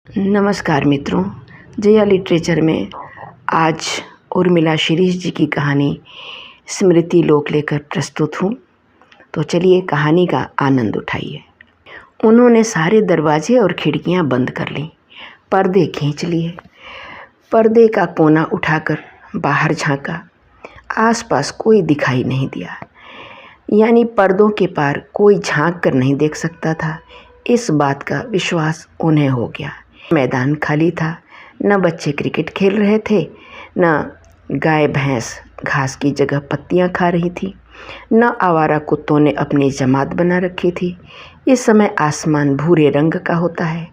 नमस्कार मित्रों, जया लिटरेचर में आज उर्मिला शिरीष जी की कहानी स्मृति लोक लेकर प्रस्तुत हूँ। तो चलिए कहानी का आनंद उठाइए। उन्होंने सारे दरवाजे और खिड़कियाँ बंद कर लीं, पर्दे खींच लिए, पर्दे का कोना उठाकर बाहर झांका। आसपास कोई दिखाई नहीं दिया, यानी पर्दों के पार कोई झांक कर नहीं देख सकता था। इस बात का विश्वास उन्हें हो गया। मैदान खाली था, न बच्चे क्रिकेट खेल रहे थे, न गाय भैंस घास की जगह पत्तियां खा रही थी, न आवारा कुत्तों ने अपनी जमात बना रखी थी। इस समय आसमान भूरे रंग का होता है,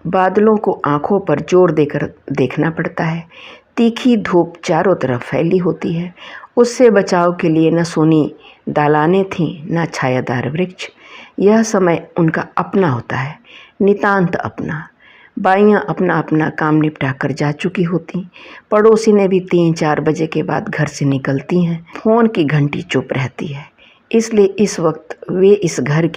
बादलों को आंखों पर जोर देकर देखना पड़ता है। तीखी धूप चारों तरफ फैली होती है, उससे बचाव के लिए न सोनी दालानें थीं, न छायादार वृक्ष। यह समय उनका अपना होता है, नितांत अपना। बाइयाँ अपना अपना काम निपटा कर जा चुकी होती, पड़ोसी ने भी 3-4 बजे के बाद घर से निकलती हैं। फ़ोन की घंटी चुप रहती है, इसलिए इस वक्त वे इस घर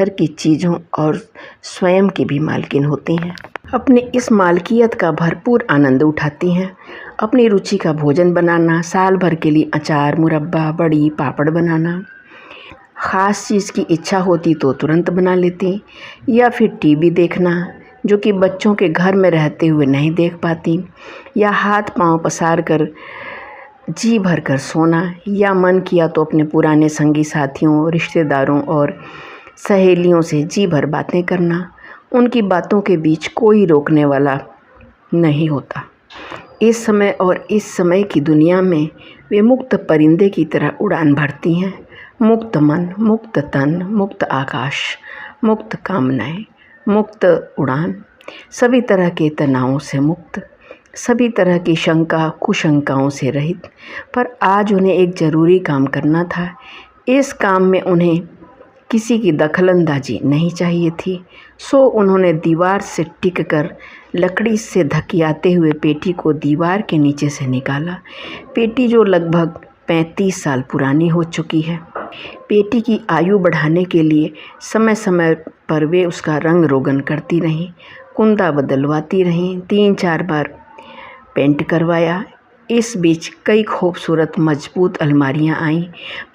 की चीज़ों और स्वयं की भी मालकिन होती हैं। अपनी इस मालकियत का भरपूर आनंद उठाती हैं। अपनी रुचि का भोजन बनाना, साल भर के लिए अचार, मुरब्बा, बड़ी, पापड़ बनाना, ख़ास चीज़ की इच्छा होती तो तुरंत बना लेती, या फिर टीवी देखना जो कि बच्चों के घर में रहते हुए नहीं देख पाती, या हाथ पांव पसार कर जी भर कर सोना, या मन किया तो अपने पुराने संगी साथियों, रिश्तेदारों और सहेलियों से जी भर बातें करना। उनकी बातों के बीच कोई रोकने वाला नहीं होता। इस समय और इस समय की दुनिया में वे मुक्त परिंदे की तरह उड़ान भरती हैं। मुक्त मन, मुक्त तन, मुक्त आकाश, मुक्त कामनाएं, मुक्त उड़ान, सभी तरह के तनावों से मुक्त, सभी तरह की शंका कुशंकाओं से रहित। पर आज उन्हें एक ज़रूरी काम करना था। इस काम में उन्हें किसी की दखलंदाजी नहीं चाहिए थी। सो उन्होंने दीवार से टिक कर लकड़ी से धकियाते हुए पेटी को दीवार के नीचे से निकाला। पेटी जो लगभग 35 साल पुरानी हो चुकी है। पेटी की आयु बढ़ाने के लिए समय समय पर वे उसका रंग रोगन करती रहीं, कुंदा बदलवाती रहीं, 3-4 बार पेंट करवाया। इस बीच कई खूबसूरत मजबूत अलमारियां आईं,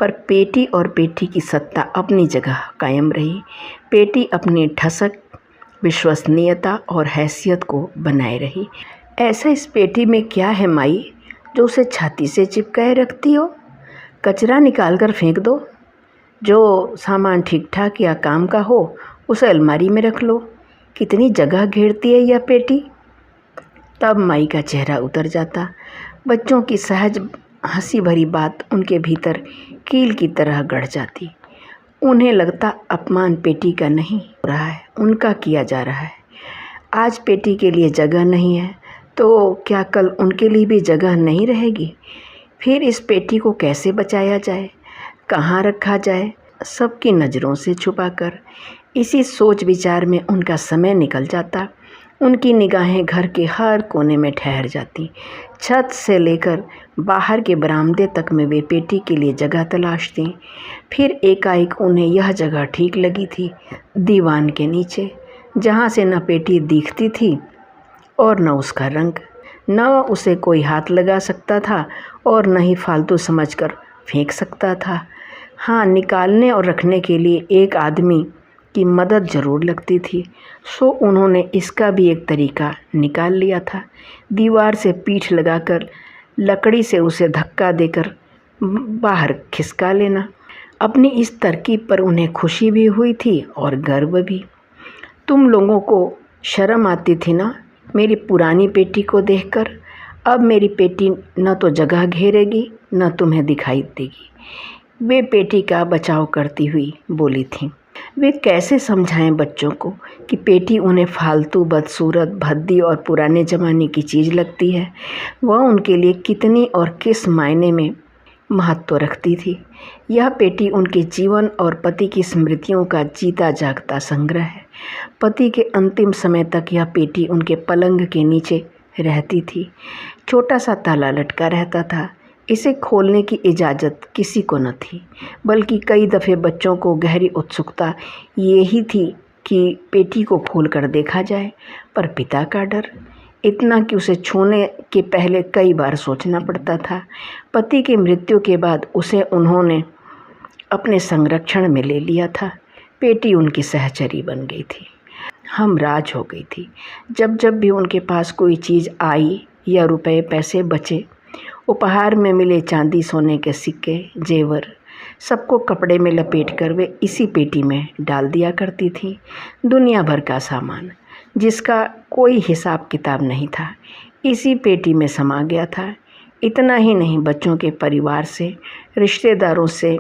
पर पेटी और पेटी की सत्ता अपनी जगह कायम रही। पेटी अपनी ठसक, विश्वसनीयता और हैसियत को बनाए रही। ऐसा इस पेटी में क्या है माई जो उसे छाती से चिपकाए रखती हो? कचरा निकाल कर फेंक दो। जो सामान ठीक ठाक या काम का हो उसे अलमारी में रख लो। कितनी जगह घेरती है यह पेटी। तब माई का चेहरा उतर जाता। बच्चों की सहज हंसी भरी बात उनके भीतर कील की तरह गड़ जाती। उन्हें लगता अपमान पेटी का नहीं हो रहा है, उनका किया जा रहा है। आज पेटी के लिए जगह नहीं है तो क्या कल उनके लिए भी जगह नहीं रहेगी? फिर इस पेटी को कैसे बचाया जाए, कहाँ रखा जाए, सबकी नज़रों से छुपाकर। इसी सोच विचार में उनका समय निकल जाता। उनकी निगाहें घर के हर कोने में ठहर जाती। छत से लेकर बाहर के बरामदे तक में वे पेटी के लिए जगह तलाशती। फिर एकाएक उन्हें यह जगह ठीक लगी थी, दीवान के नीचे, जहाँ से न पेटी दिखती थी और न उसका रंग, न उसे कोई हाथ लगा सकता था और न ही फालतू समझकर फेंक सकता था। हाँ, निकालने और रखने के लिए एक आदमी की मदद ज़रूर लगती थी। सो उन्होंने इसका भी एक तरीका निकाल लिया था। दीवार से पीठ लगाकर लकड़ी से उसे धक्का देकर बाहर खिसका लेना। अपनी इस तरकीब पर उन्हें खुशी भी हुई थी और गर्व भी। तुम लोगों को शर्म आती थी ना मेरी पुरानी पेटी को देखकर। अब मेरी पेटी न तो जगह घेरेगी न तुम्हें दिखाई देगी। वे पेटी का बचाव करती हुई बोली थीं। वे कैसे समझाएं बच्चों को कि पेटी उन्हें फालतू, बदसूरत, भद्दी और पुराने ज़माने की चीज़ लगती है। वह उनके लिए कितनी और किस मायने में महत्व रखती थी। यह पेटी उनके जीवन और पति की स्मृतियों का जीता जागता संग्रह है। पति के अंतिम समय तक यह पेटी उनके पलंग के नीचे रहती थी। छोटा सा ताला लटका रहता था। इसे खोलने की इजाज़त किसी को न थी, बल्कि कई दफ़े बच्चों को गहरी उत्सुकता यही थी कि पेटी को खोलकर देखा जाए, पर पिता का डर इतना कि उसे छूने के पहले कई बार सोचना पड़ता था। पति की मृत्यु के बाद उसे उन्होंने अपने संरक्षण में ले लिया था। पेटी उनकी सहचरी बन गई थी, हमराज हो गई थी। जब जब भी उनके पास कोई चीज़ आई या रुपए पैसे बचे, उपहार में मिले चांदी सोने के सिक्के जेवर सबको कपड़े में लपेटकर वे इसी पेटी में डाल दिया करती थी। दुनिया भर का सामान जिसका कोई हिसाब किताब नहीं था, इसी पेटी में समा गया था। इतना ही नहीं, बच्चों के परिवार से, रिश्तेदारों से,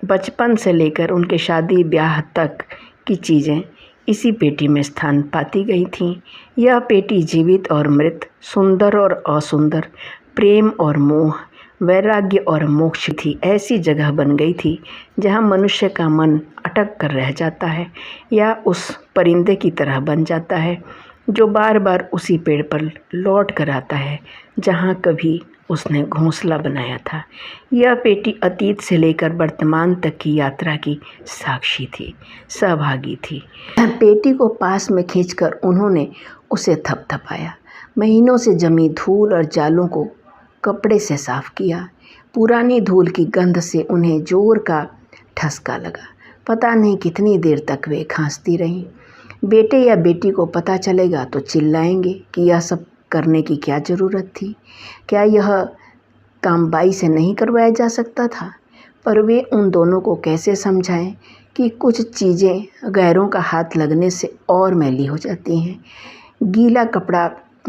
बचपन से लेकर उनके शादी ब्याह तक की चीज़ें इसी पेटी में स्थान पाती गई थीं। यह पेटी जीवित और मृत, सुंदर और असुंदर, प्रेम और मोह, वैराग्य और मोक्ष थी। ऐसी जगह बन गई थी जहाँ मनुष्य का मन अटक कर रह जाता है या उस परिंदे की तरह बन जाता है जो बार बार उसी पेड़ पर लौट कर आता है जहाँ कभी उसने घोंसला बनाया था। यह पेटी अतीत से लेकर वर्तमान तक की यात्रा की साक्षी थी, सहभागी थी। पेटी को पास में खींचकर उन्होंने उसे थपथपाया, महीनों से जमी धूल और जालों को कपड़े से साफ किया। पुरानी धूल की गंध से उन्हें जोर का ठसका लगा। पता नहीं कितनी देर तक वे खांसती रहीं। बेटे या बेटी को पता चलेगा तो चिल्लाएंगे कि यह सब करने की क्या ज़रूरत थी, क्या यह काम बाई से नहीं करवाया जा सकता था। पर वे उन दोनों को कैसे समझाएं कि कुछ चीज़ें गैरों का हाथ लगने से और मैली हो जाती हैं। गीला कपड़ा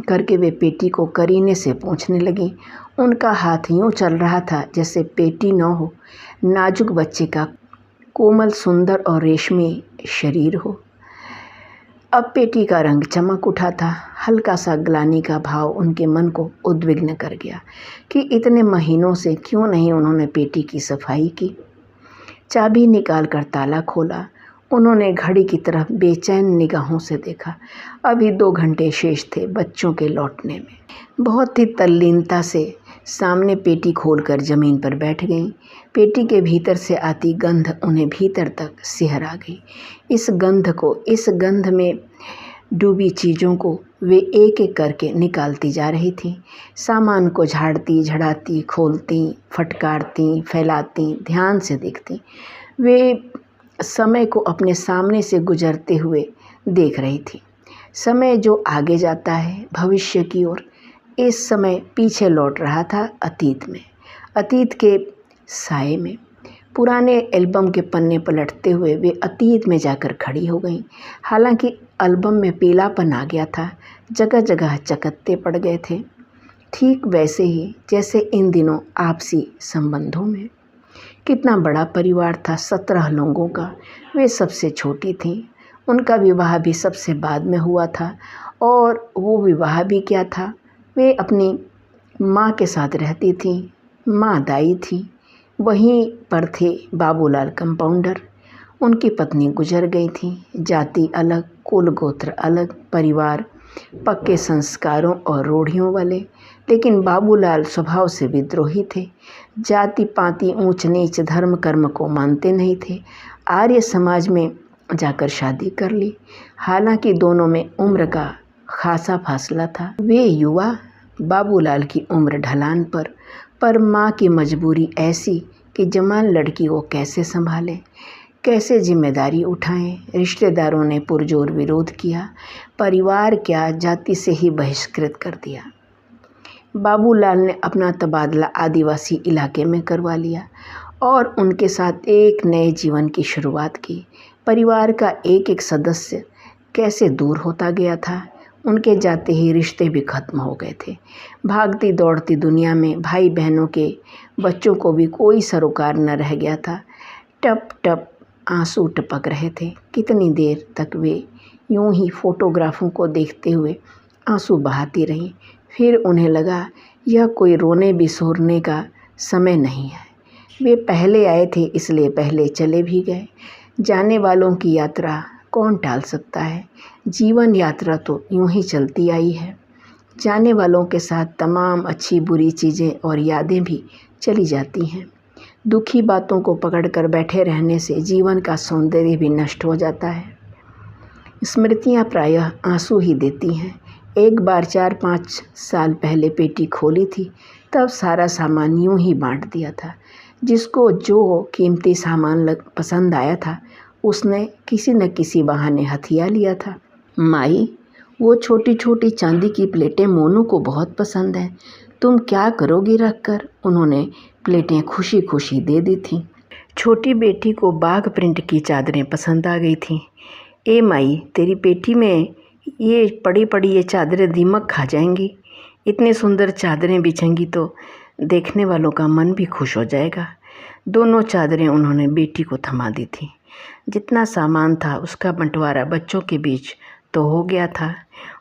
करके वे पेटी को करीने से पोंछने लगीं। उनका हाथ यूँ चल रहा था जैसे पेटी न हो, नाजुक बच्चे का कोमल सुंदर और रेशमी शरीर हो। अब पेटी का रंग चमक उठा था। हल्का सा ग्लानि का भाव उनके मन को उद्विग्न कर गया कि इतने महीनों से क्यों नहीं उन्होंने पेटी की सफाई की। चाबी निकाल कर ताला खोला। उन्होंने घड़ी की तरफ बेचैन निगाहों से देखा। अभी 2 घंटे शेष थे बच्चों के लौटने में। बहुत ही तल्लीनता से सामने पेटी खोलकर ज़मीन पर बैठ गईं। पेटी के भीतर से आती गंध उन्हें भीतर तक सिहरा गई। इस गंध में डूबी चीज़ों को वे एक एक करके निकालती जा रही थीं। सामान को झाड़ती, झड़ाती, खोलती, फटकारती, फैलाती, ध्यान से देखती। वे समय को अपने सामने से गुजरते हुए देख रही थी। समय जो आगे जाता है भविष्य की ओर, इस समय पीछे लौट रहा था अतीत में, अतीत के साए में। पुराने एल्बम के पन्ने पलटते हुए वे अतीत में जाकर खड़ी हो गईं। हालांकि एल्बम में पीलापन आ गया था, जगह जगह चकत्ते पड़ गए थे, ठीक वैसे ही जैसे इन दिनों आपसी संबंधों में। कितना बड़ा परिवार था, 17 लोगों का। वे सबसे छोटी थीं। उनका विवाह भी सबसे बाद में हुआ था। और वो विवाह भी क्या था, वे अपनी माँ के साथ रहती थीं। माँ दाई थी। वहीं पर थे बाबूलाल कंपाउंडर। उनकी पत्नी गुजर गई थी। जाति अलग, कुल गोत्र अलग, परिवार पक्के संस्कारों और रूढ़ियों वाले। लेकिन बाबूलाल स्वभाव से विद्रोही थे। जाति पाति, ऊंच नीच, धर्म कर्म को मानते नहीं थे। आर्य समाज में जाकर शादी कर ली। हालांकि दोनों में उम्र का खासा फासला था। वे युवा, बाबूलाल की उम्र ढलान पर माँ की मजबूरी ऐसी कि जवान लड़की को कैसे संभालें, कैसे जिम्मेदारी उठाएं। रिश्तेदारों ने पुरजोर विरोध किया। परिवार क्या, जाति से ही बहिष्कृत कर दिया। बाबूलाल ने अपना तबादला आदिवासी इलाके में करवा लिया और उनके साथ एक नए जीवन की शुरुआत की। परिवार का एक एक सदस्य कैसे दूर होता गया था। उनके जाते ही रिश्ते भी खत्म हो गए थे। भागती दौड़ती दुनिया में भाई बहनों के बच्चों को भी कोई सरोकार न रह गया था। टप टप आंसू टपक रहे थे। कितनी देर तक वे यूं ही फोटोग्राफों को देखते हुए आंसू बहाती रहीं। फिर उन्हें लगा यह कोई रोने बिसोरने का समय नहीं है। वे पहले आए थे इसलिए पहले चले भी गए। जाने वालों की यात्रा कौन टाल सकता है। जीवन यात्रा तो यूं ही चलती आई है। जाने वालों के साथ तमाम अच्छी बुरी चीज़ें और यादें भी चली जाती हैं। दुखी बातों को पकड़कर बैठे रहने से जीवन का सौंदर्य भी नष्ट हो जाता है। स्मृतियाँ प्रायः आंसू ही देती हैं। एक बार 4-5 साल पहले पेटी खोली थी, तब सारा सामान यूं ही बांट दिया था। जिसको जो कीमती सामान पसंद आया था, उसने किसी न किसी बहाने हथिया लिया था। माई, वो छोटी छोटी चांदी की प्लेटें मोनू को बहुत पसंद हैं, तुम क्या करोगी रख कर? उन्होंने प्लेटें खुशी खुशी दे दी थीं। छोटी बेटी को बाघ प्रिंट की चादरें पसंद आ गई थीं। ए माई, तेरी पेटी में ये पड़ी पड़ी ये चादरें दीमक खा जाएंगी। इतनी सुंदर चादरें बिछेंगी तो देखने वालों का मन भी खुश हो जाएगा। दोनों चादरें उन्होंने बेटी को थमा दी थी। जितना सामान था उसका बंटवारा बच्चों के बीच तो हो गया था।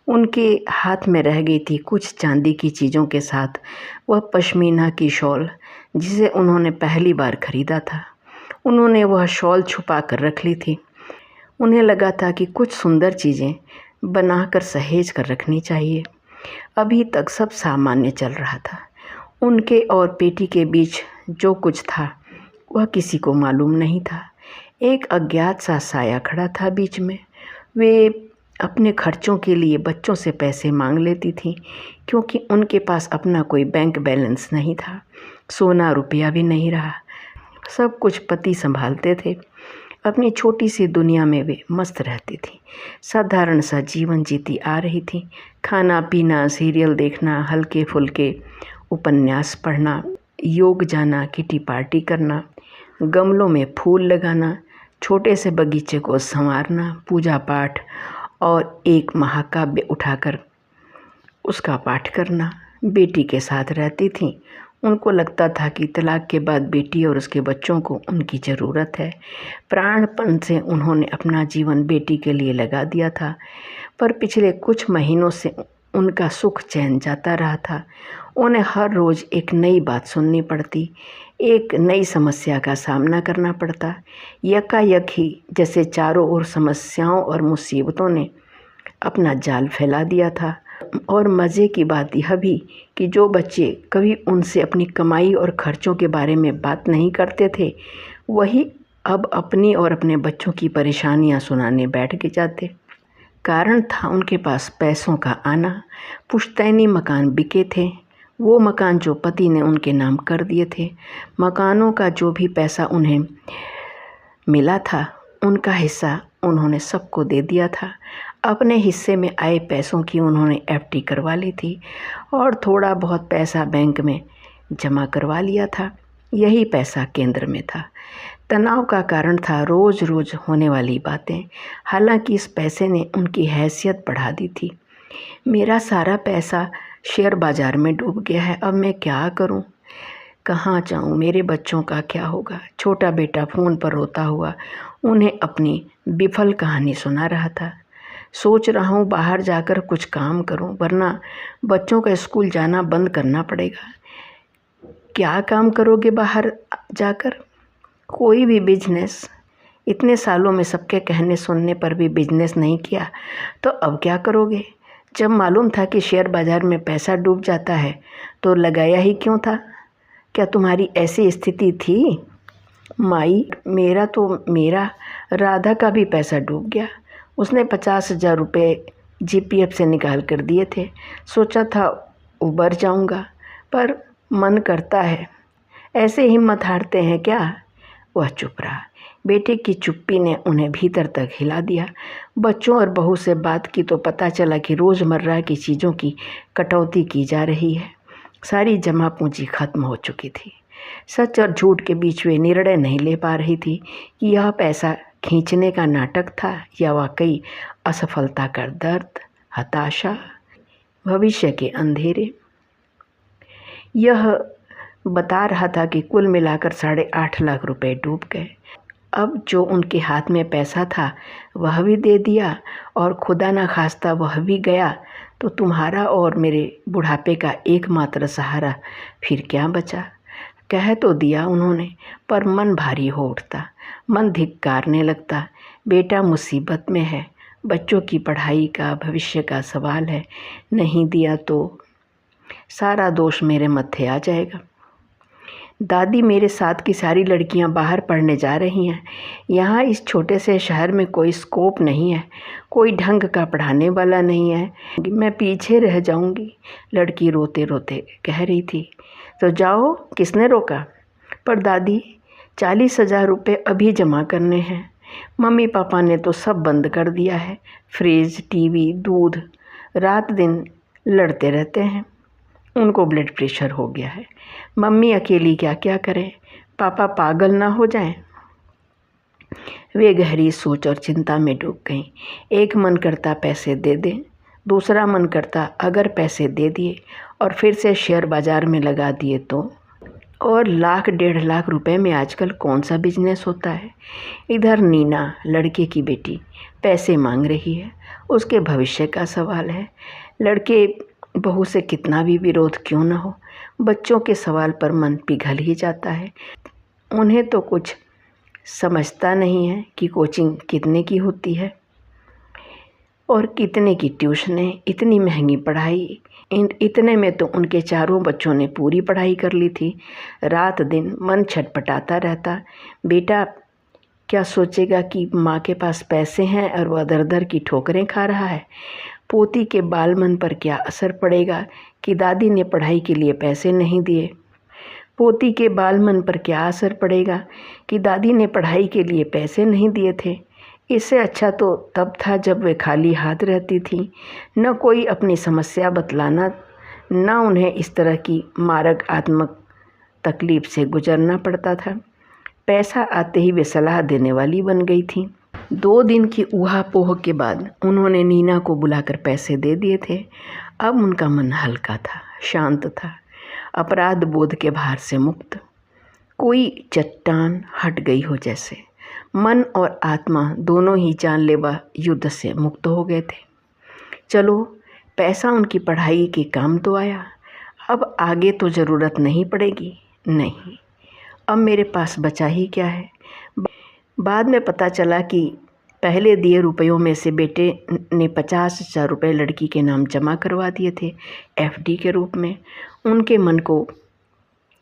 उनके हाथ में रह गई थी कुछ चांदी की चीज़ों के साथ वह पश्मीना की शॉल, जिसे उन्होंने पहली बार खरीदा था। उन्होंने वह शॉल छुपा कर रख ली थी। उन्हें लगा था कि कुछ सुंदर चीज़ें बनाकर सहेज कर रखनी चाहिए। अभी तक सब सामान्य चल रहा था। उनके और पेटी के बीच जो कुछ था वह किसी को मालूम नहीं था। एक अज्ञात सा साया खड़ा था बीच में। वे अपने खर्चों के लिए बच्चों से पैसे मांग लेती थीं, क्योंकि उनके पास अपना कोई बैंक बैलेंस नहीं था, सोना रुपया भी नहीं रहा। सब कुछ पति संभालते थे। अपनी छोटी सी दुनिया में वे मस्त रहती थी। साधारण सा जीवन जीती आ रही थी। खाना पीना, सीरियल देखना, हल्के फुल्के उपन्यास पढ़ना, योग जाना, किटी पार्टी करना, गमलों में फूल लगाना, छोटे से बगीचे को संवारना, पूजा पाठ और एक महाकाव्य उठाकर उसका पाठ करना। बेटी के साथ रहती थीं। उनको लगता था कि तलाक के बाद बेटी और उसके बच्चों को उनकी ज़रूरत है। प्राणपण से उन्होंने अपना जीवन बेटी के लिए लगा दिया था, पर पिछले कुछ महीनों से उनका सुख चैन जाता रहा था। उन्हें हर रोज़ एक नई बात सुननी पड़ती, एक नई समस्या का सामना करना पड़ता। यकायक ही जैसे चारों ओर समस्याओं और मुसीबतों ने अपना जाल फैला दिया था। और मज़े की बात यह भी कि जो बच्चे कभी उनसे अपनी कमाई और खर्चों के बारे में बात नहीं करते थे, वही अब अपनी और अपने बच्चों की परेशानियां सुनाने बैठ के जाते। कारण था उनके पास पैसों का आना। पुश्तैनी मकान बिके थे, वो मकान जो पति ने उनके नाम कर दिए थे। मकानों का जो भी पैसा उन्हें मिला था, उनका हिस्सा उन्होंने सबको दे दिया था। अपने हिस्से में आए पैसों की उन्होंने एफडी करवा ली थी और थोड़ा बहुत पैसा बैंक में जमा करवा लिया था। यही पैसा केंद्र में था। तनाव का कारण था रोज़ रोज़ होने वाली बातें। हालांकि इस पैसे ने उनकी हैसियत बढ़ा दी थी। मेरा सारा पैसा शेयर बाज़ार में डूब गया है, अब मैं क्या करूं? कहाँ जाऊं? मेरे बच्चों का क्या होगा? छोटा बेटा फ़ोन पर रोता हुआ उन्हें अपनी विफल कहानी सुना रहा था। सोच रहा हूँ बाहर जाकर कुछ काम करूँ, वरना बच्चों का स्कूल जाना बंद करना पड़ेगा। क्या काम करोगे बाहर जाकर? कोई भी बिजनेस। इतने सालों में सबके कहने सुनने पर भी बिजनेस नहीं किया, तो अब क्या करोगे? जब मालूम था कि शेयर बाज़ार में पैसा डूब जाता है तो लगाया ही क्यों था? क्या तुम्हारी ऐसी स्थिति थी? माई, मेरा राधा का भी पैसा डूब गया। उसने 50,000 रुपये जीपीएफ से निकाल कर दिए थे। सोचा था उबर जाऊंगा, पर मन करता है। ऐसे हिम्मत हारते हैं क्या? वह चुप रहा। बेटे की चुप्पी ने उन्हें भीतर तक हिला दिया। बच्चों और बहू से बात की तो पता चला कि रोज़मर्रा की चीज़ों की कटौती की जा रही है। सारी जमा पूंजी खत्म हो चुकी थी। सच और झूठ के बीच वे निर्णय नहीं ले पा रही थी कि यह पैसा खींचने का नाटक था या वाकई असफलता का दर्द, हताशा, भविष्य के अंधेरे। यह बता रहा था कि कुल मिलाकर 8.5 लाख रुपए डूब गए। अब जो उनके हाथ में पैसा था वह भी दे दिया और खुदा ना खास्ता वह भी गया, तो तुम्हारा और मेरे बुढ़ापे का एकमात्र सहारा फिर क्या बचा? कह तो दिया उन्होंने, पर मन भारी हो उठता, मन धिक्कारने लगता। बेटा मुसीबत में है, बच्चों की पढ़ाई का, भविष्य का सवाल है। नहीं दिया तो सारा दोष मेरे मत्थे आ जाएगा। दादी, मेरे साथ की सारी लड़कियां बाहर पढ़ने जा रही हैं। यहाँ इस छोटे से शहर में कोई स्कोप नहीं है, कोई ढंग का पढ़ाने वाला नहीं है, मैं पीछे रह जाऊंगी। लड़की रोते रोते कह रही थी। तो जाओ, किसने रोका? पर दादी, 40,000 रुपये अभी जमा करने हैं। मम्मी पापा ने तो सब बंद कर दिया है, फ्रिज, टीवी, दूध। रात दिन लड़ते रहते हैं। उनको ब्लड प्रेशर हो गया है। मम्मी अकेली क्या क्या करें, पापा पागल ना हो जाएं। वे गहरी सोच और चिंता में डूब गईं। एक मन करता पैसे दे दें, दूसरा मन करता अगर पैसे दे दिए और फिर से शेयर बाज़ार में लगा दिए तो। और 1,00,000-1,50,000 रुपए में आजकल कौन सा बिजनेस होता है। इधर नीना, लड़के की बेटी, पैसे मांग रही है। उसके भविष्य का सवाल है। लड़के बहू से कितना भी विरोध क्यों न हो, बच्चों के सवाल पर मन पिघल ही जाता है। उन्हें तो कुछ समझता नहीं है कि कोचिंग कितने की होती है और कितने की ट्यूशनें, इतनी महंगी पढ़ाई। इतने में तो उनके चारों बच्चों ने पूरी पढ़ाई कर ली थी। रात दिन मन छटपटाता रहता। बेटा क्या सोचेगा कि माँ के पास पैसे हैं और वह दर-दर की ठोकरें खा रहा है। पोती के बाल मन पर क्या असर पड़ेगा कि दादी ने पढ़ाई के लिए पैसे नहीं दिए। पोती के बाल मन पर क्या असर पड़ेगा कि दादी ने पढ़ाई के लिए पैसे नहीं दिए थे। इससे अच्छा तो तब था जब वे खाली हाथ रहती थी, न कोई अपनी समस्या बतलाना, न उन्हें इस तरह की मारक आत्मक तकलीफ से गुजरना पड़ता था। पैसा आते ही वे सलाह देने वाली बन गई थी। 2 दिन की ऊहा-पोह के बाद उन्होंने नीना को बुलाकर पैसे दे दिए थे। अब उनका मन हल्का था, शांत था, अपराध बोध के भार से मुक्त। कोई चट्टान हट गई हो जैसे। मन और आत्मा दोनों ही जानलेवा युद्ध से मुक्त हो गए थे। चलो, पैसा उनकी पढ़ाई के काम तो आया। अब आगे तो ज़रूरत नहीं पड़ेगी। नहीं, अब मेरे पास बचा ही क्या है। बाद में पता चला कि पहले दिए रुपयों में से बेटे ने 50,000 रुपये लड़की के नाम जमा करवा दिए थे, एफडी के रूप में। उनके मन को,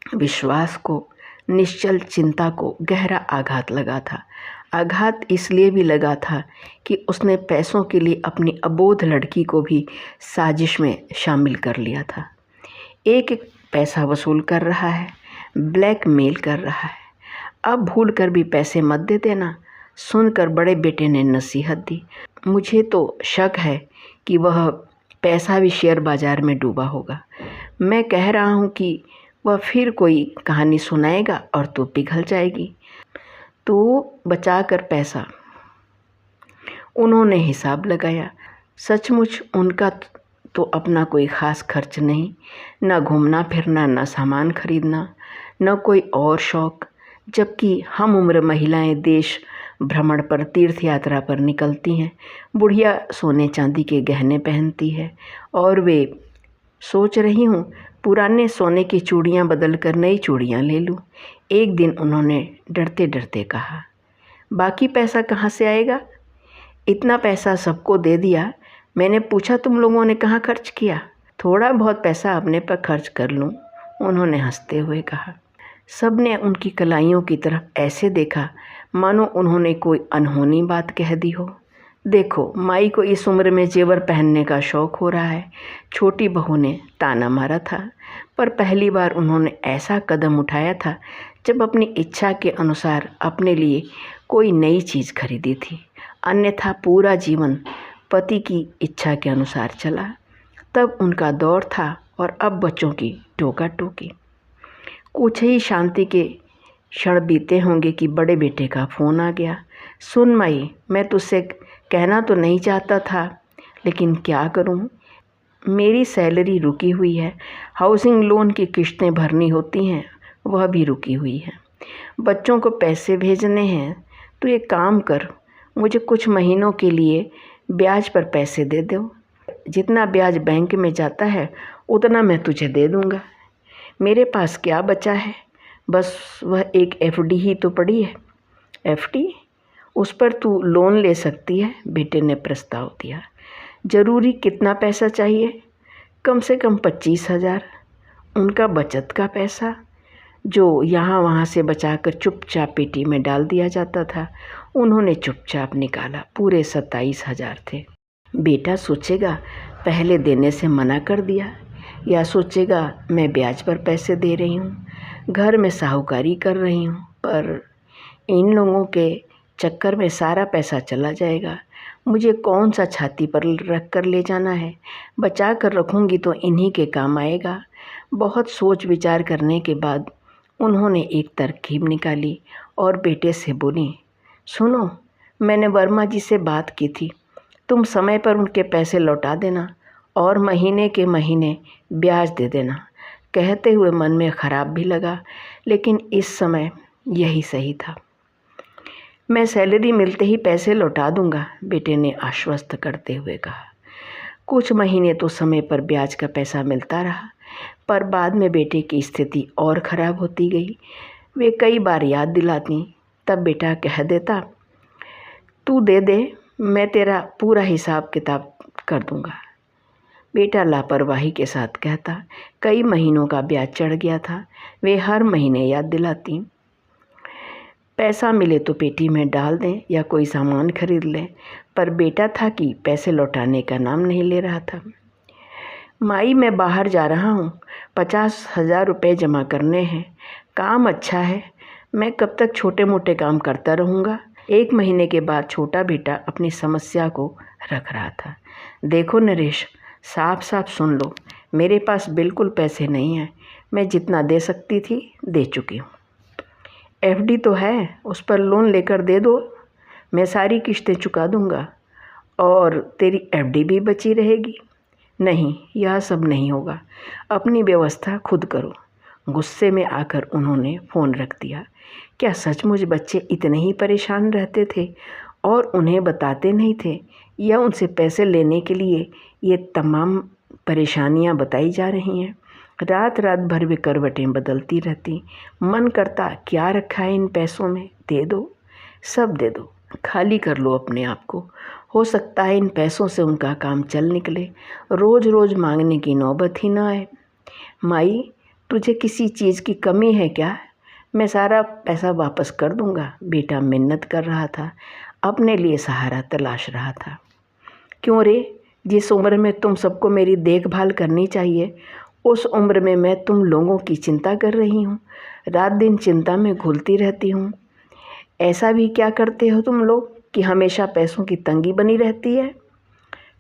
विश्वास को, निश्चल चिंता को गहरा आघात लगा था। आघात इसलिए भी लगा था कि उसने पैसों के लिए अपनी अबोध लड़की को भी साजिश में शामिल कर लिया था। एक एक पैसा वसूल कर रहा है, ब्लैकमेल कर रहा है। अब भूल कर भी पैसे मत दे देना, सुनकर बड़े बेटे ने नसीहत दी। मुझे तो शक है कि वह पैसा भी शेयर बाज़ार में डूबा होगा। मैं कह रहा हूँ कि वह फिर कोई कहानी सुनाएगा और तो पिघल जाएगी। तो बचा कर पैसा। उन्होंने हिसाब लगाया। सचमुच उनका तो अपना कोई ख़ास खर्च नहीं, न घूमना फिरना, न सामान खरीदना, न कोई और शौक़। जबकि हम उम्र महिलाएं देश भ्रमण पर, तीर्थ यात्रा पर निकलती हैं। बुढ़िया सोने चांदी के गहने पहनती है और वे सोच रही हूँ पुराने सोने की चूड़ियाँ बदल कर नई चूड़ियाँ ले लूँ। एक दिन उन्होंने डरते डरते कहा, बाकी पैसा कहाँ से आएगा? इतना पैसा सबको दे दिया। मैंने पूछा तुम लोगों ने कहाँ खर्च किया? थोड़ा बहुत पैसा अपने पर खर्च कर लूँ, उन्होंने हंसते हुए कहा। सब ने उनकी कलाइयों की तरफ ऐसे देखा मानो उन्होंने कोई अनहोनी बात कह दी हो। देखो, माई को इस उम्र में जेवर पहनने का शौक़ हो रहा है, छोटी बहू ने ताना मारा था। पर पहली बार उन्होंने ऐसा कदम उठाया था जब अपनी इच्छा के अनुसार अपने लिए कोई नई चीज़ खरीदी थी। अन्यथा पूरा जीवन पति की इच्छा के अनुसार चला। तब उनका दौर था और अब बच्चों की टोका टोकी। कुछ ही शांति के क्षण बीते होंगे कि बड़े बेटे का फ़ोन आ गया। सुन माई, मैं तुझसे कहना तो नहीं चाहता था, लेकिन क्या करूं, मेरी सैलरी रुकी हुई है। हाउसिंग लोन की किश्तें भरनी होती हैं, वह भी रुकी हुई है। बच्चों को पैसे भेजने हैं। तो एक काम कर, मुझे कुछ महीनों के लिए ब्याज पर पैसे दे दो। जितना ब्याज बैंक में जाता है उतना मैं तुझे दे दूँगा। मेरे पास क्या बचा है, बस वह एक एफडी ही तो पड़ी है। एफडी? उस पर तू लोन ले सकती है, बेटे ने प्रस्ताव दिया। ज़रूरी कितना पैसा चाहिए? कम से कम 25,000। उनका बचत का पैसा। जो यहाँ वहाँ से बचाकर चुपचाप पेटी में डाल दिया जाता था, उन्होंने चुपचाप निकाला। पूरे 27,000 थे। बेटा सोचेगा पहले देने से मना कर दिया, या सोचेगा मैं ब्याज पर पैसे दे रही हूँ, घर में साहूकारी कर रही हूँ, पर इन लोगों के चक्कर में सारा पैसा चला जाएगा। मुझे कौन सा छाती पर रख कर ले जाना है, बचा कर रखूँगी तो इन्हीं के काम आएगा। बहुत सोच विचार करने के बाद उन्होंने एक तरकीब निकाली और बेटे से बोली, सुनो, मैंने वर्मा जी से बात की थी, तुम समय पर उनके पैसे लौटा देना और महीने के महीने ब्याज दे देना। कहते हुए मन में ख़राब भी लगा, लेकिन इस समय यही सही था। मैं सैलरी मिलते ही पैसे लौटा दूंगा, बेटे ने आश्वस्त करते हुए कहा। कुछ महीने तो समय पर ब्याज का पैसा मिलता रहा, पर बाद में बेटे की स्थिति और ख़राब होती गई। वे कई बार याद दिलाती, तब बेटा कह देता, तू दे दे, मैं तेरा पूरा हिसाब किताब कर दूंगा। बेटा लापरवाही के साथ कहता, कई महीनों का ब्याज चढ़ गया था। वे हर महीने याद दिलाती, पैसा मिले तो पेटी में डाल दें या कोई सामान खरीद लें, पर बेटा था कि पैसे लौटाने का नाम नहीं ले रहा था। माई, मैं बाहर जा रहा हूँ, 50,000 रुपये जमा करने हैं। काम अच्छा है, मैं कब तक छोटे मोटे काम करता रहूँगा। 1 महीने के बाद छोटा बेटा अपनी समस्या को रख रहा था। देखो नरेश, साफ साफ सुन लो, मेरे पास बिल्कुल पैसे नहीं हैं। मैं जितना दे सकती थी दे चुकी हूँ। एफडी तो है, उस पर लोन लेकर दे दो, मैं सारी किश्तें चुका दूँगा और तेरी एफडी भी बची रहेगी। नहीं, यह सब नहीं होगा, अपनी व्यवस्था खुद करो। गुस्से में आकर उन्होंने फ़ोन रख दिया। क्या सचमुच बच्चे इतने ही परेशान रहते थे और उन्हें बताते नहीं थे, या उनसे पैसे लेने के लिए ये तमाम परेशानियां बताई जा रही हैं? रात रात भर वे करवटें बदलती रहती। मन करता क्या रखा है इन पैसों में, दे दो, सब दे दो, खाली कर लो अपने आप को। हो सकता है इन पैसों से उनका काम चल निकले, रोज़ रोज़ मांगने की नौबत ही ना आए। माई, तुझे किसी चीज़ की कमी है क्या? मैं सारा पैसा वापस कर दूंगा। बेटा मिन्नत कर रहा था, अपने लिए सहारा तलाश रहा था। क्यों रे, जिस उम्र में तुम सबको मेरी देखभाल करनी चाहिए, उस उम्र में मैं तुम लोगों की चिंता कर रही हूँ, रात दिन चिंता में घुलती रहती हूँ। ऐसा भी क्या करते हो तुम लोग कि हमेशा पैसों की तंगी बनी रहती है?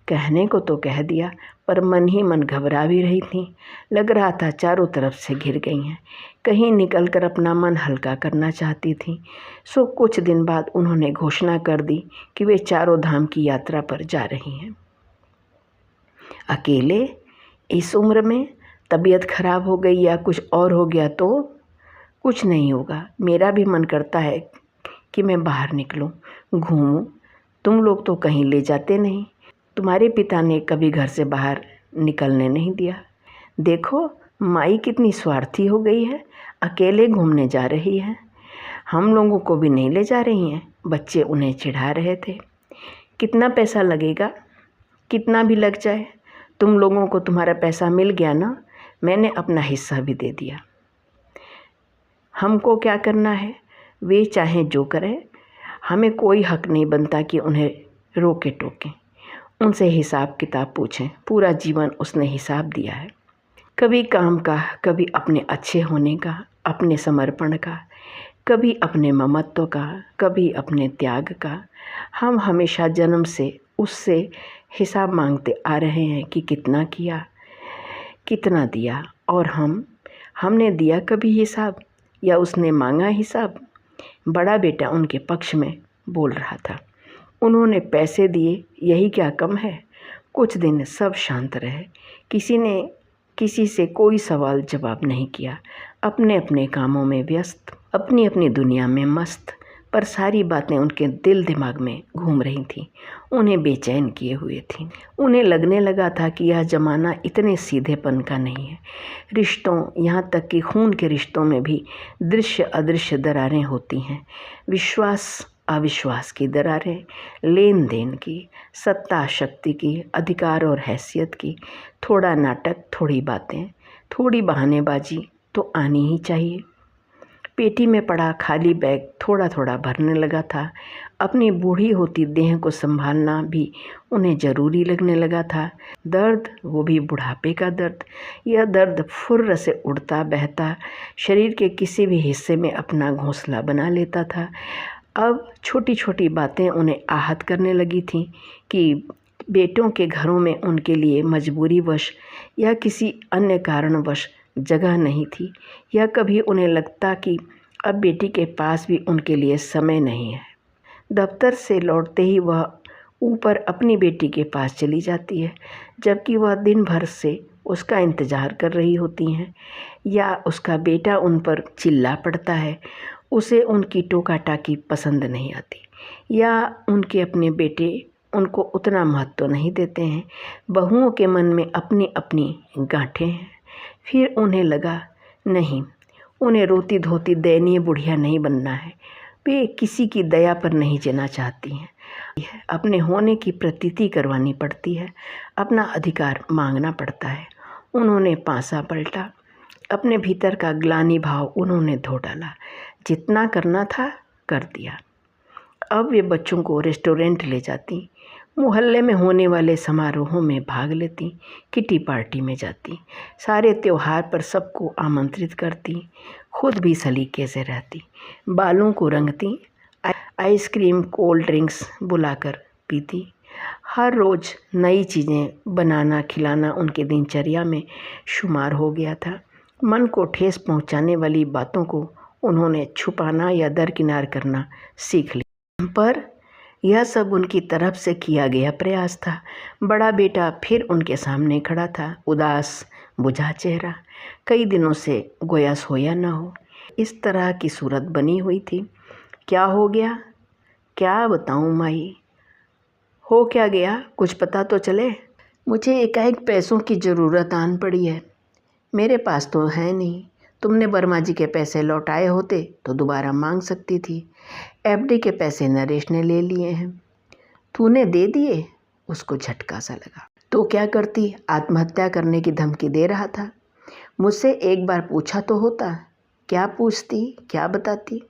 कहने को तो कह दिया, पर मन ही मन घबरा भी रही थी। लग रहा था चारों तरफ से घिर गई हैं। कहीं निकलकर अपना मन हल्का करना चाहती थी। सो कुछ दिन बाद उन्होंने घोषणा कर दी कि वे चारों धाम की यात्रा पर जा रही हैं। अकेले, इस उम्र में? तबीयत खराब हो गई या कुछ और हो गया तो? कुछ नहीं होगा, मेरा भी मन करता है कि मैं बाहर निकलूं, घूमूं। तुम लोग तो कहीं ले जाते नहीं। तुम्हारे पिता ने कभी घर से बाहर निकलने नहीं दिया। देखो, माई कितनी स्वार्थी हो गई है, अकेले घूमने जा रही है, हम लोगों को भी नहीं ले जा रही हैं। बच्चे उन्हें चिढ़ा रहे थे। कितना पैसा लगेगा? कितना भी लग जाए, तुम लोगों को तुम्हारा पैसा मिल गया ना, मैंने अपना हिस्सा भी दे दिया। हमको क्या करना है, वे चाहें जो करें, हमें कोई हक नहीं बनता कि उन्हें रोके टोकें, उनसे हिसाब किताब पूछें। पूरा जीवन उसने हिसाब दिया है, कभी काम का, कभी अपने अच्छे होने का, अपने समर्पण का, कभी अपने ममत्व का, कभी अपने त्याग का। हम हमेशा जन्म से उससे हिसाब मांगते आ रहे हैं कि कितना किया, कितना दिया, और हमने दिया कभी हिसाब, या उसने मांगा हिसाब? बड़ा बेटा उनके पक्ष में बोल रहा था। उन्होंने पैसे दिए, यही क्या कम है? कुछ दिन सब शांत रहे, किसी ने किसी से कोई सवाल जवाब नहीं किया। अपने अपने कामों में व्यस्त, अपनी अपनी दुनिया में मस्त, पर सारी बातें उनके दिल दिमाग में घूम रही थीं, उन्हें बेचैन किए हुए थीं। उन्हें लगने लगा था कि यह ज़माना इतने सीधेपन का नहीं है। रिश्तों, यहाँ तक कि खून के रिश्तों में भी दृश्य अदृश्य दरारें होती हैं। विश्वास अविश्वास की दरारें, लेन देन की, सत्ता शक्ति की, अधिकार और हैसियत की। थोड़ा नाटक, थोड़ी बातें, थोड़ी बहानेबाजी तो आनी ही चाहिए। पेटी में पड़ा खाली बैग थोड़ा थोड़ा भरने लगा था। अपनी बूढ़ी होती देह को संभालना भी उन्हें ज़रूरी लगने लगा था। दर्द, वो भी बुढ़ापे का दर्द। यह दर्द फुर्र से उड़ता बहता शरीर के किसी भी हिस्से में अपना घोंसला बना लेता था। अब छोटी छोटी बातें उन्हें आहत करने लगी थीं कि बेटों के घरों में उनके लिए मजबूरीवश या किसी अन्य कारणवश जगह नहीं थी, या कभी उन्हें लगता कि अब बेटी के पास भी उनके लिए समय नहीं है। दफ्तर से लौटते ही वह ऊपर अपनी बेटी के पास चली जाती है, जबकि वह दिन भर से उसका इंतज़ार कर रही होती हैं, या उसका बेटा उन पर चिल्ला पड़ता है। उसे उनकी टोका टाकी पसंद नहीं आती, या उनके अपने बेटे उनको उतना महत्व नहीं देते हैं। बहुओं के मन में अपनी अपनी गांठें हैं। फिर उन्हें लगा, नहीं, उन्हें रोती धोती दयनीय बुढ़िया नहीं बनना है। वे किसी की दया पर नहीं जीना चाहती हैं। अपने होने की प्रतीति करवानी पड़ती है, अपना अधिकार मांगना पड़ता है। उन्होंने पासा पलटा, अपने भीतर का ग्लानि भाव उन्होंने धो डाला। जितना करना था कर दिया। अब वे बच्चों को रेस्टोरेंट ले जाती, मोहल्ले में होने वाले समारोहों में भाग लेती, किटी पार्टी में जाती, सारे त्योहार पर सबको आमंत्रित करती, खुद भी सलीके से रहती, बालों को रंगती, आइसक्रीम कोल्ड ड्रिंक्स बुलाकर पीती। हर रोज़ नई चीज़ें बनाना खिलाना उनके दिनचर्या में शुमार हो गया था। मन को ठेस पहुंचाने वाली बातों को उन्होंने छुपाना या दरकिनार करना सीख लिया, पर यह सब उनकी तरफ से किया गया प्रयास था। बड़ा बेटा फिर उनके सामने खड़ा था, उदास बुझा चेहरा, कई दिनों से गोया सोया न हो, इस तरह की सूरत बनी हुई थी। क्या हो गया? क्या बताऊं माई? हो क्या गया? कुछ पता तो चले। मुझे एकाएक पैसों की ज़रूरत आन पड़ी है। मेरे पास तो है नहीं। तुमने वर्मा जी के पैसे लौटाए होते तो दोबारा मांग सकती थी। एफडी के पैसे नरेश ने ले लिए हैं। तूने दे दिए? उसको झटका सा लगा। तो क्या करती? आत्महत्या करने की धमकी दे रहा था। मुझसे एक बार पूछा तो होता। क्या पूछती, क्या बताती?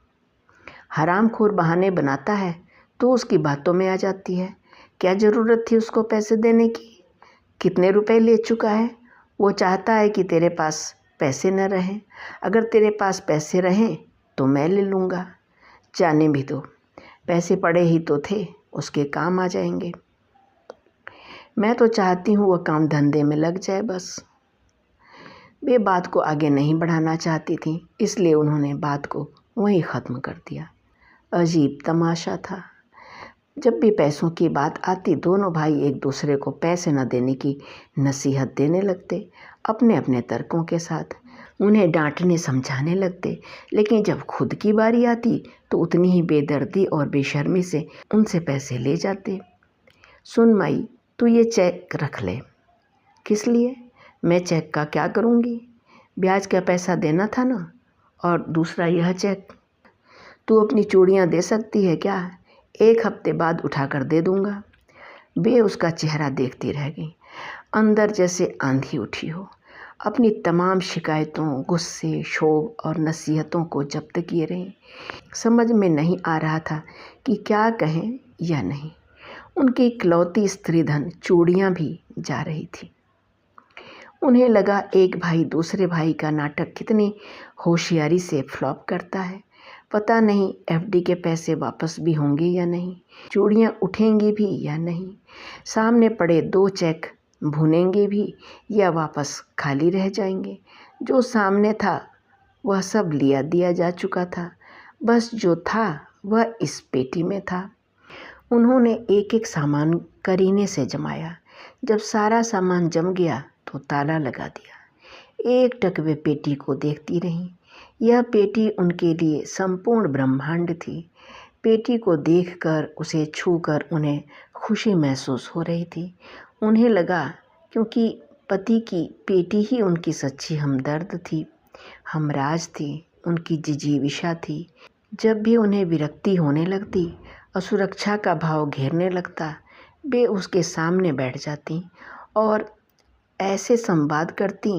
हरामखोर बहाने बनाता है तो उसकी बातों में आ जाती है। क्या ज़रूरत थी उसको पैसे देने की? कितने रुपए ले चुका है? वो चाहता है कि तेरे पास पैसे न रहें। अगर तेरे पास पैसे रहें तो मैं ले लूँगा। जाने भी दो, पैसे पड़े ही तो थे, उसके काम आ जाएंगे। मैं तो चाहती हूँ वह काम धंधे में लग जाए बस। वे बात को आगे नहीं बढ़ाना चाहती थी, इसलिए उन्होंने बात को वहीं ख़त्म कर दिया। अजीब तमाशा था। जब भी पैसों की बात आती, दोनों भाई एक दूसरे को पैसे न देने की नसीहत देने लगते, अपने अपने तर्कों के साथ। उन्हें डांटने समझाने लगते, लेकिन जब खुद की बारी आती तो उतनी ही बेदर्दी और बेशर्मी से उनसे पैसे ले जाते। सुन माई, तू ये चेक रख ले। किस लिए? मैं चेक का क्या करूँगी? ब्याज का पैसा देना था ना, और दूसरा यह चेक। तू अपनी चूड़ियाँ दे सकती है क्या? 1 हफ्ते बाद उठाकर दे दूँगा। वे उसका चेहरा देखती रह गई। अंदर जैसे आंधी उठी हो। अपनी तमाम शिकायतों, गुस्से, क्षोभ और नसीहतों को जब्त किए रही। समझ में नहीं आ रहा था कि क्या कहें या नहीं। उनकी इकलौती स्त्रीधन चूड़ियाँ भी जा रही थी। उन्हें लगा एक भाई दूसरे भाई का नाटक कितनी होशियारी से फ्लॉप करता है। पता नहीं एफडी के पैसे वापस भी होंगे या नहीं, चूड़ियाँ उठेंगी भी या नहीं, सामने पड़े 2 चेक भुनेंगे भी या वापस खाली रह जाएंगे। जो सामने था वह सब लिया दिया जा चुका था, बस जो था वह इस पेटी में था। उन्होंने एक एक सामान करीने से जमाया। जब सारा सामान जम गया तो ताला लगा दिया। एक टक वे पेटी को देखती रहीं। यह पेटी उनके लिए संपूर्ण ब्रह्मांड थी। पेटी को देखकर, उसे छूकर उन्हें खुशी महसूस हो रही थी। उन्हें लगा क्योंकि पति की पेटी ही उनकी सच्ची हमदर्द थी, हमराज थी, उनकी जिजीविषा थी। जब भी उन्हें विरक्ति होने लगती, असुरक्षा का भाव घेरने लगता, वे उसके सामने बैठ जाती और ऐसे संवाद करती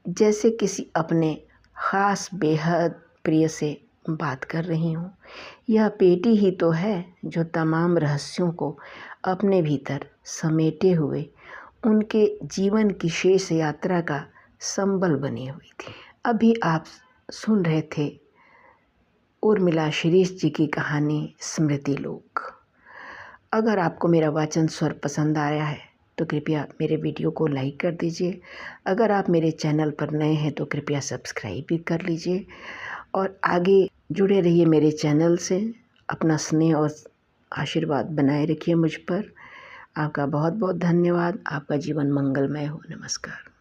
जैसे किसी अपने ख़ास बेहद प्रिय से बात कर रही हूँ। यह पेटी ही तो है जो तमाम रहस्यों को अपने भीतर समेटे हुए उनके जीवन की शेष यात्रा का संबल बनी हुई थी। अभी आप सुन रहे थे उर्मिला शिरीष जी की कहानी स्मृति लोक। अगर आपको मेरा वाचन स्वर पसंद आया है तो कृपया मेरे वीडियो को लाइक कर दीजिए। अगर आप मेरे चैनल पर नए हैं तो कृपया सब्सक्राइब भी कर लीजिए और आगे जुड़े रहिए मेरे चैनल से। अपना स्नेह और आशीर्वाद बनाए रखिए मुझ पर। आपका बहुत बहुत धन्यवाद। आपका जीवन मंगलमय हो। नमस्कार।